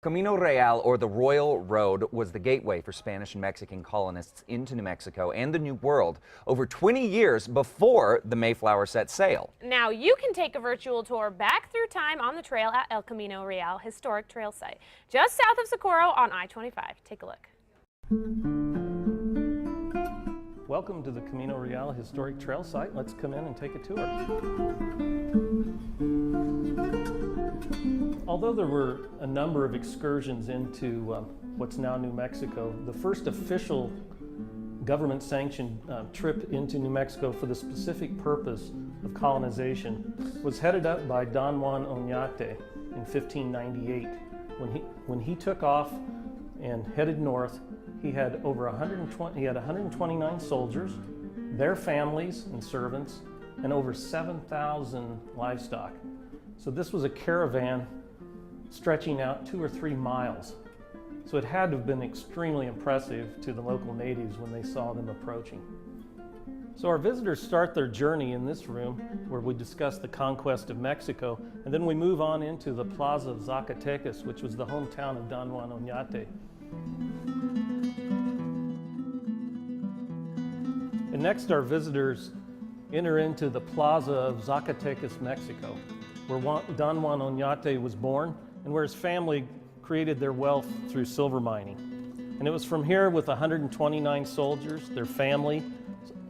Camino Real, or the Royal Road, was the gateway for Spanish and Mexican colonists into New Mexico and the New World over 20 years before the Mayflower set sail. Now you can take a virtual tour back through time on the trail at El Camino Real Historic Trail Site, just south of Socorro on I-25. Take a look. Welcome to the Camino Real Historic Trail Site. Let's come in and take a tour. Although there were a number of excursions into what's now New Mexico, the first official government-sanctioned trip into New Mexico for the specific purpose of colonization was headed up by Don Juan Oñate in 1598. When he took off and headed north, he had 129 soldiers, their families and servants, and over 7,000 livestock. So this was a caravan stretching out 2 or 3 miles. So it had to have been extremely impressive to the local natives when they saw them approaching. So our visitors start their journey in this room where we discuss the conquest of Mexico, and then we move on into the Plaza of Zacatecas, which was the hometown of Don Juan Oñate. And next our visitors enter into the Plaza of Zacatecas, Mexico, where Don Juan Oñate was born and where his family created their wealth through silver mining. And it was from here, with 129 soldiers, their family,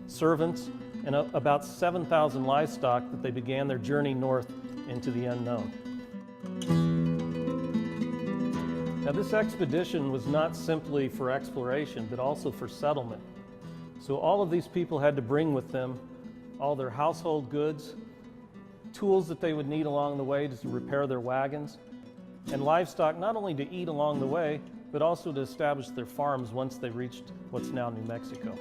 servants, and about 7,000 livestock, that they began their journey north into the unknown. Now, this expedition was not simply for exploration, but also for settlement. So all of these people had to bring with them all their household goods, tools that they would need along the way to repair their wagons, and livestock not only to eat along the way, but also to establish their farms once they reached what's now New Mexico.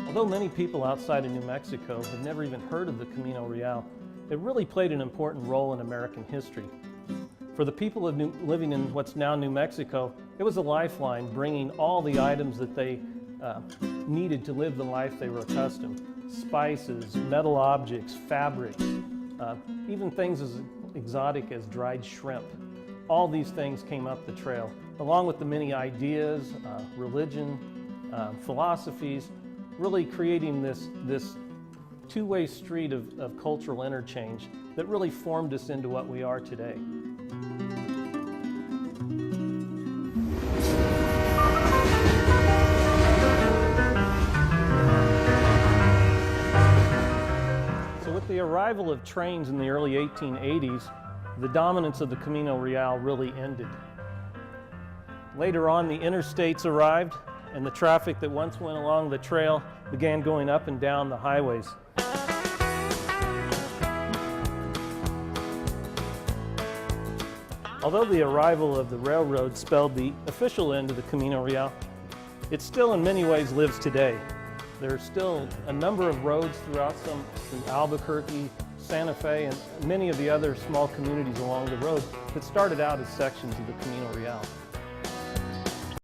Although many people outside of New Mexico have never even heard of the Camino Real, it really played an important role in American history. For the people living in what's now New Mexico, it was a lifeline, bringing all the items that they needed to live the life they were accustomed. Spices, metal objects, fabrics, even things as exotic as dried shrimp. All these things came up the trail, along with the many ideas, religion, philosophies, really creating this two-way street of cultural interchange that really formed us into what we are today. With the arrival of trains in the early 1880s, the dominance of the Camino Real really ended. Later on, the interstates arrived, and the traffic that once went along the trail began going up and down the highways. Although the arrival of the railroad spelled the official end of the Camino Real, it still in many ways lives today. There are still a number of roads throughout through Albuquerque, Santa Fe, and many of the other small communities along the road that started out as sections of the Camino Real.